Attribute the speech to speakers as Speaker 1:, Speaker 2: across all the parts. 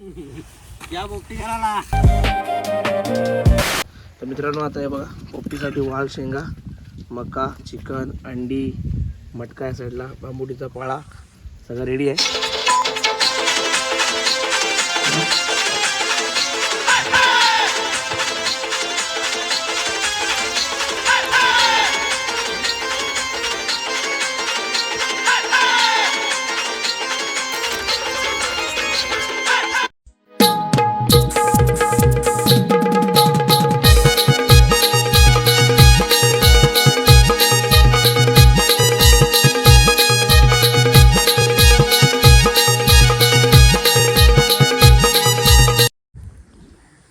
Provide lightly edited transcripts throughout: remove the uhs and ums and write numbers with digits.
Speaker 1: या पोपटी करायला. तर मित्रांनो आता हे बघा पोपटीसाठी वाल, शेंगा, मका, चिकन, अंडी, मटका या साईडला, बांबुटीचा पाळा सगळं रेडी आहे.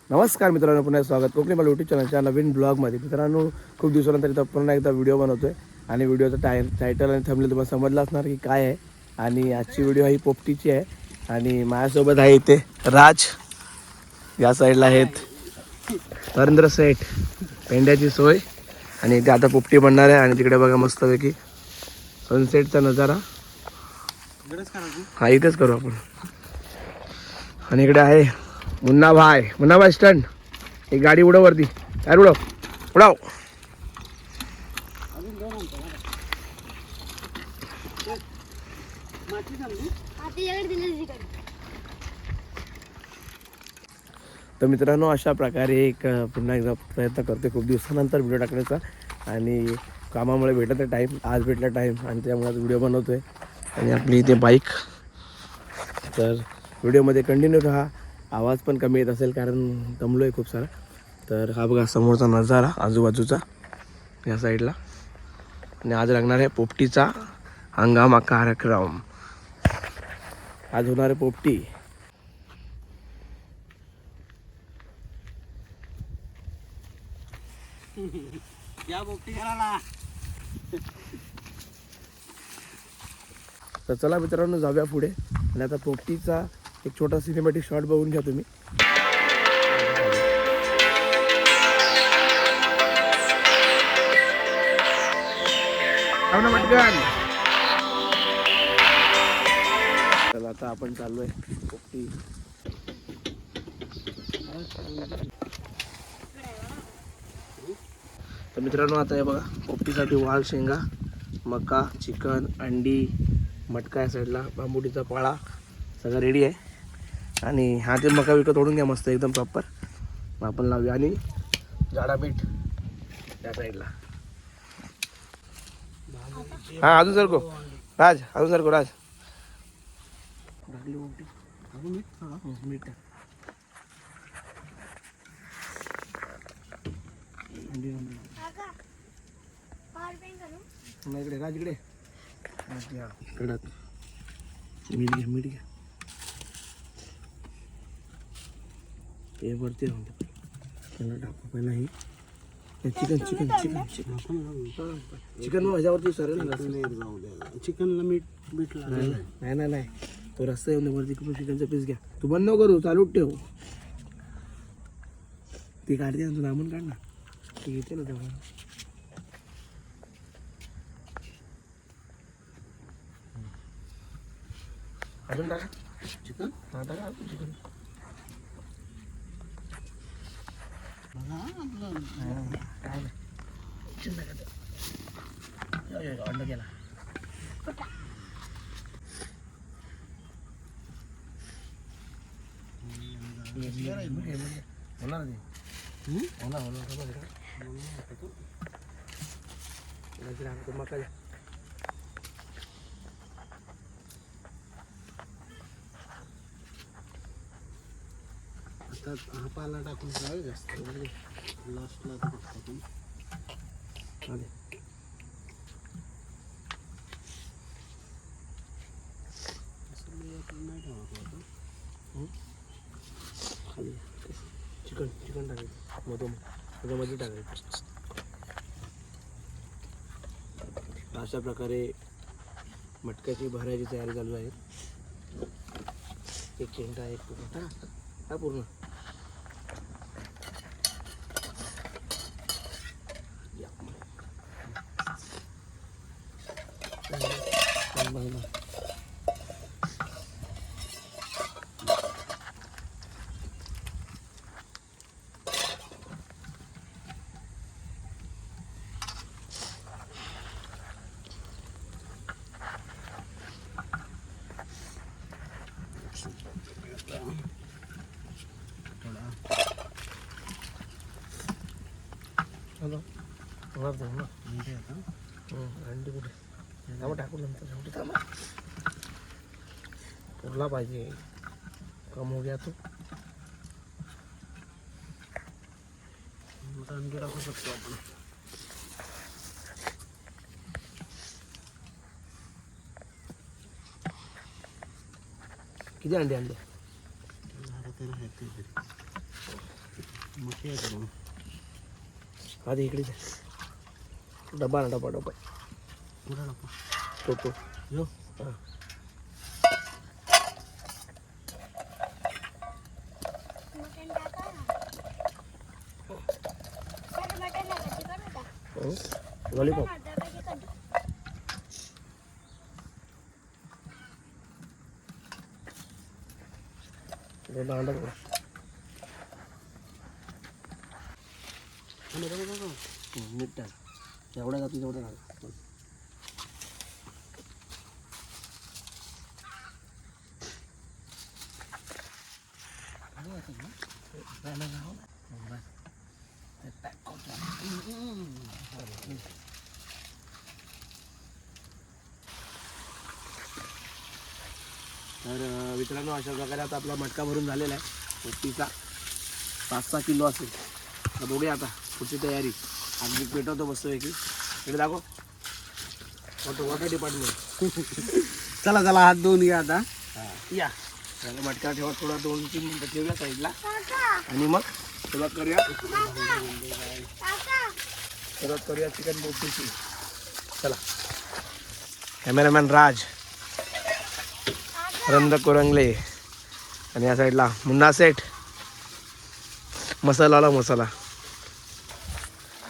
Speaker 1: नमस्कार मित्रांनो, पुन्हा स्वागत कोकणी मला यूट्यूब चॅनलच्या नवीन ब्लॉगमध्ये. मित्रांनो खूप दिवसानंतर इथं पुन्हा एकदा व्हिडिओ बनवतोय आणि व्हिडिओचं टायटल आणि थंबनेल तुम्हाला समजलं असणार की काय आहे. आणि आजची व्हिडिओ ही पोपटीची आहे आणि माझ्यासोबत आहे इथे राज, या साईडला आहेत नरेंद्र सेठ, पेंड्याची सोय, आणि इथे आता पोपटी बनणार आहे. आणि तिकडे बघा मस्तपैकी सनसेटचा नजारा. हा इथेच करू आपण. आणि इकडे आहे मुन्ना भाई स्टंट. एक गाडी उडव वरती, काय उडव उडाव. तर मित्रांनो अशा प्रकारे एक पुन्हा एकदा प्रयत्न करते खूप दिवसानंतर व्हिडिओ टाकण्याचा. आणि कामामुळे भेटत आहे टाईम, आज भेटला टाईम आणि त्यामुळे व्हिडिओ बनवतोय. आणि आपली इथे बाईक. तर व्हिडिओमध्ये कंटिन्यू राहा. आवाज पण कमी येत असेल कारण दमलो आहे खूप सारा. तर हा बघा समोरचा नजारा आजूबाजूचा या साईडला. आणि आज लागणार आहे पोपटीचा हंगामा कार्यक्रम. आज होणार आहे पोपटी. या पोपटी करायला. तर चला मित्रांनो जाऊया पुढे. आणि आता पोपटीचा एक छोटा सिनेमॅटिक शॉट बघून घ्या तुम्ही. चला आता आपण चाललोय पोपटी. तर मित्रांनो आता हे बघा पोपटीसाठी वाल, शेंगा, मका, चिकन, अंडी, मटका या साईडला, बांबुटीचा पाळा सगळं रेडी आहे. आणि हा ते मका विकत तोडून घ्या मस्त एकदम प्रॉपर. मग आपण लावूया. आणि जाडा मीठ त्या साईडला. हां अजून सरको राज, अजून सरको राज. मीठ इकडे राज, इकडे कडक मीठ घ्या, मीठ घ्या. हे वरती राहून दे. त्याला टाकू पहिला ही chicken chicken chicken chicken chicken मग ह्याच्यावरती सरेल. चिकनला मीठ नाही नाही नाही, तो रस्ता येऊन वरती चिकनचा पीस घ्या. तू बंद नको करू, चालूच ठेव. ती काढते ना, तू दामून काढ ना. ती घेते ना तेव्हा. अजून टाका चिकन. हा टाका चिकन. अंड गेला. होणार मका. हा पाला टाकून जास्त लास्टला टाकून. खाली चिकन चिकन टाकायचं मधून, त्याच्यामध्ये टाकायचं. अशा प्रकारे मटक्याची भरायची तयारी चालू आहे. एक चेंडा एक पूर्ण हा पूर्ण. अंडी कुठे थांबा टाकू नंतर शेवटी थांबा उरला पाहिजे कम हो गया तो अंडी टाकू शकतो आपण किती अंडे आणले आधी इकडे डबा ना डबा डबा तो यो हां लॉलीपॉप मीठ टाक जेवढ्या जाते तेवढं टाक तर मित्रांनो अशा प्रकारे आता आपला मटका भरून झालेला आहे पोपटीचा 5-6 किलो असेल तर बघूया आता पुढची तयारी अगदी पेटवतो बसतो की इकडे दाखव वॉटर डिपार्टमेंट
Speaker 2: चला चला हात धुवून घ्या आता
Speaker 1: या मटका ठेवा थोडा 2-3 मिनिटं ठेवूया साईडला आणि मग सुरुवात करूया चिकन पोपटीची चला कॅमेरामॅन राज रंद कोरंगले आणि या साईडला मुन्ना सेठ मसाला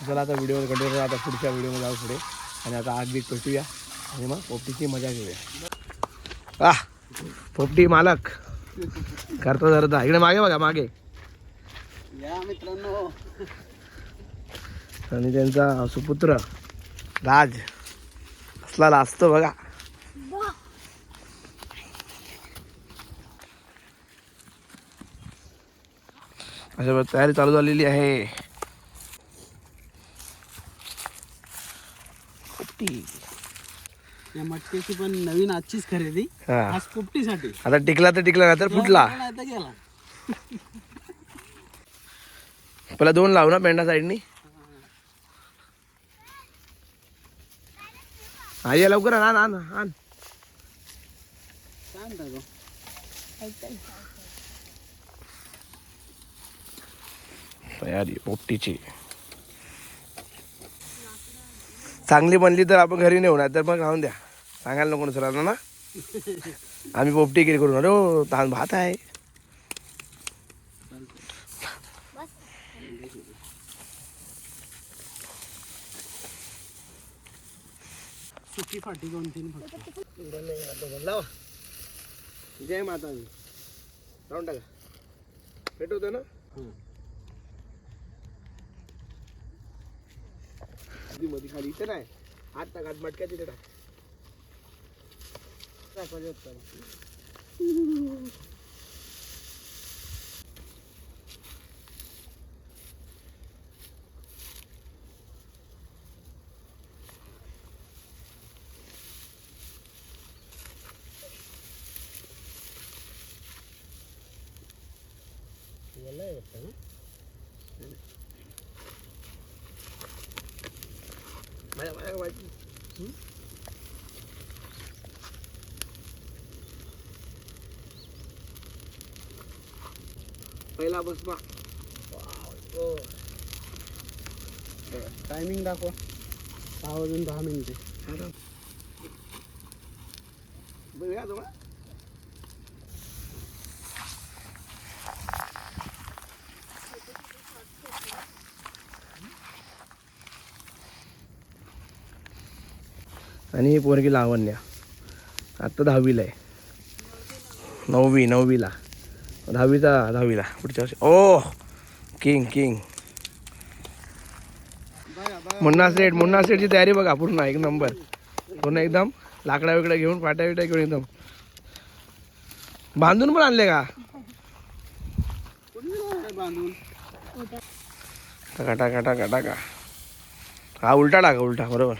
Speaker 1: चला आता व्हिडिओ कंटिन्यू आता पुढच्या व्हिडिओमध्ये जाऊ पुढे आणि आता आग बीक पेटूया आणि मग पोपटीची मजा घेऊया पोपटी मालक करता धरता इकडे मागे बघा मागे
Speaker 2: या मित्रांनो
Speaker 1: आणि त्यांचा सुपुत्र राज असला लाजतो बघा अशा तयारी चालू झालेली आहे पोपटी
Speaker 2: या मटक्याची पण नवीन आजचीच खरेदी आज पोपटीसाठी
Speaker 1: आता टिकला तर टिकला नाही तर फुटला
Speaker 2: आता गेला
Speaker 1: पहिला 2 लावू ना पेंडा साईडनी ये लवकर आण तयारी पोपटीची चांगली बनली तर आपण घरी नेऊ नाही तर मग राहून द्या सांगायला नको दुसऱ्यांना ना आम्ही पोपटी गिरी करून अरे ताण भात आहे
Speaker 2: सुकी फाटी 2-3 फक्त
Speaker 1: जय माता राहून टाका पेटवतो ना मध्ये खाली इथे नाही हात टाक हात मटक्या तिथे टाक पहिला बसमा
Speaker 2: टायमिंग दाखवा 6 वाजून 10 मिनिटे
Speaker 1: बघूया जवळ आणि ही पोरगी लावण्या आत्ता 10वीला आहे 9वीला 10वीला पुढच्या वर्षी ओ किंग मुन्ना सेटची तयारी बघा पूर्ण एक नंबर पूर्ण एकदम लाकडा विकडा घेऊन पाट्या विट्या घेऊन एकदम बांधून पण आणले का
Speaker 2: बांधून
Speaker 1: टाका हा उलटा टाका उलटा बरोबर.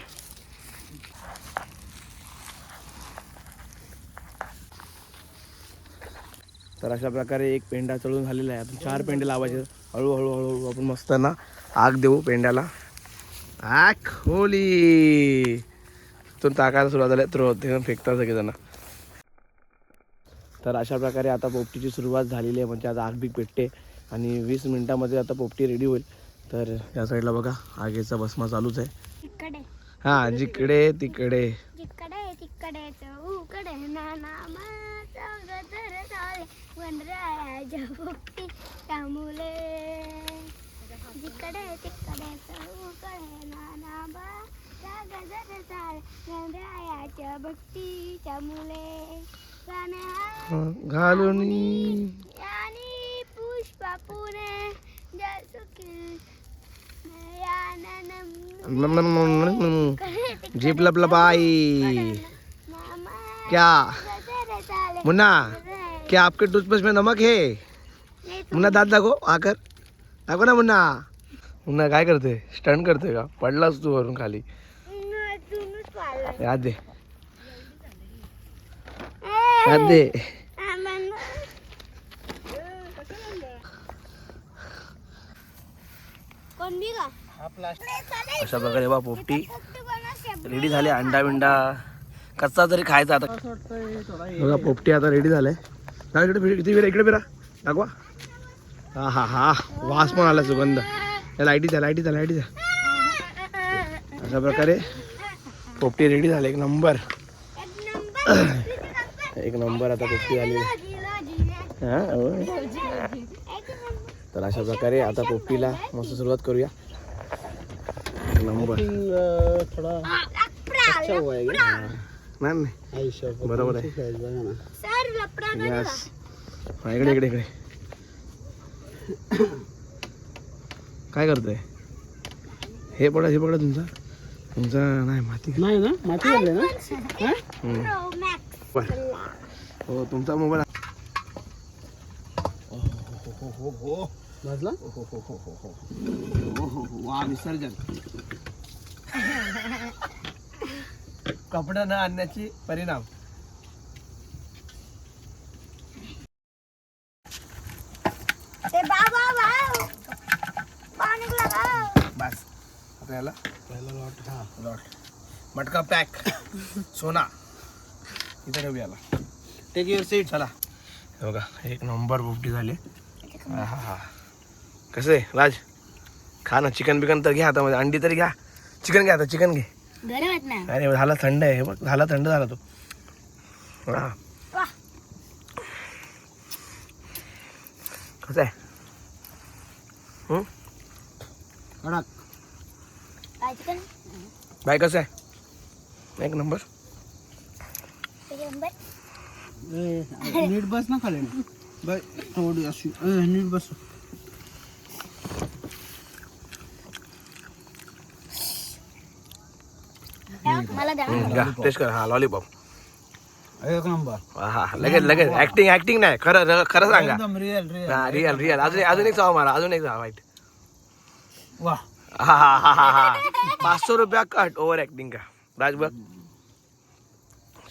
Speaker 1: तर अशा प्रकारे एक पेंडा चढून झालेला आहे. आपण 4 पेंडे लावायचे. हळूहळू हळूहळू आपण मस्त ना आग देऊ पेंड्याला. आग होली तिथून टाकायला सुरुवात झाली तर होते फेकतात सगळेजण. तर अशा प्रकारे आता पोपटीची सुरुवात झालेली आहे. म्हणजे आता आग बी पेटते आणि 20 मिनिटामध्ये आता पोपटी रेडी होईल. तर या साईडला बघा आगीचा भस्मा चालूच आहे. हा जिकडे तिकडे
Speaker 3: जिकडे तिकडे चौकडे नाना गदर झाले वनराया भक्ती त्यामुळे जिकडे तिकडे चौकडे नाना गदर झाले वनरायाच्या भक्तीच्या मुले
Speaker 1: घालून
Speaker 3: आणि पुष्पा पुणे जसुकी
Speaker 1: जीप लपलपाई. क्या मुन्ना क्या आपके टूथपेस्ट में नमक है? मुन्ना दात दाखव आकर दाखव ना मुन्ना. मुन्ना काय करते स्टंट करते का? पडलास तू वरून खाली. याद दे याद दे. अशा प्रकारे बा पोपटी रेडी झाली. अंडा बिंडा कच्चा तरी खायचा आता. बघा पोपटी आता रेडी झालाय. इकडे फिरा दाखवा. हा हा हा वास पण आला सुगंध. लाईटीचा लाईटीचा लाईटीचा. अशा प्रकारे पोपटी रेडी झाली. एक नंबर एक नंबर आता पोपटी झाली. तर अशा प्रकारे आता पोपटीला मस्त सुरुवात करूया. नंबर
Speaker 2: थोडा
Speaker 1: नाही बरोबर आहे. यस इकडे इकडे इकडे काय करतोय? हे पकडा तुमचा तुमचा नाही माती
Speaker 2: नाही ना माती झाली ना.
Speaker 1: हो तुमचा मोबाईल
Speaker 2: भाजला.
Speaker 1: वा विसर्जन. कपडे न आणण्याची परिणाम. बस आता याला
Speaker 2: लॉट. हा
Speaker 1: लॉट मटका पॅक सोना इथे ठेवूया याला.
Speaker 2: Take your seat.
Speaker 1: चला हे बघा एक नंबर पोपटी झाली. हा हा हा कसं आहे राज? खा ना चिकन बिकन तर घ्या हातामध्ये. अंडी तरी घ्या. चिकन घ्या आता चिकन घे. अरे झाला थंड आहे. हे बघ झाला थंड झाला तो. हा कसं आहे?
Speaker 2: कडक.
Speaker 1: बाय कसं आहे? एक नंबर.
Speaker 2: नीट बस ना खाली. बाय थोडी अशी नीट बस.
Speaker 1: टेस्ट कर. हा लॉलीपॉप
Speaker 2: एक नंबर.
Speaker 1: हा लगेच लगेच. ऍक्टिंग नाही खरं खरं सांगा.
Speaker 2: एकदम रिअल रिअल.
Speaker 1: Real real. अजून एक चाव मारा. अजून एक चाव वाईट.
Speaker 2: वाह.
Speaker 1: हा हा हा हा हा 500 रुपया कट. ओव्हर ऍक्टिंग का राज बघ.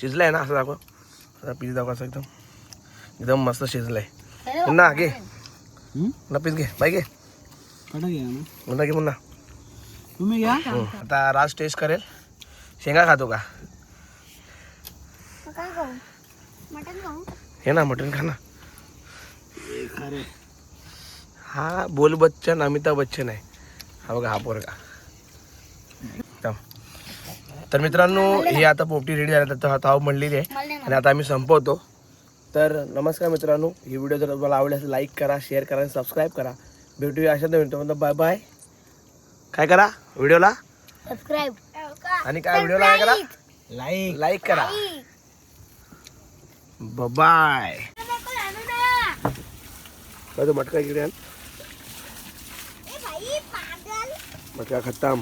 Speaker 1: शिजलाय ना असं दाखव. आता पीस दाखव असं एकदम एकदम मस्त शिजलाय. मुन्ना घे. मुन्ना पीस घे. बाई घे.
Speaker 2: कडक घ्या ना
Speaker 1: मुन्ना घे. मुन्ना
Speaker 2: तुम्ही घ्या.
Speaker 1: आता राज टेस्ट करेल. शेंगा खातो का? हे ना मटन खा ना.
Speaker 2: अरे
Speaker 1: हा बोल बच्चन अमिताभ बच्चन आहे. हा बघा हा पोरगा. तर मित्रांनो ही आता पोपटी रेडी झाली. तर ताव म्हणलेली आहे आणि आता आम्ही संपवतो. तर नमस्कार मित्रांनो. ही व्हिडिओ जर तुम्हाला आवडली असेल लाईक करा, शेअर करा आणि सबस्क्राईब करा. भेटूया अशा नवीन. Bye bye. काय करा व्हिडिओला
Speaker 3: सबस्क्राईब
Speaker 1: आणि काय व्हिडिओला काय करा लाईक करा. बाय. मटका इकडे आण. मटका खतम.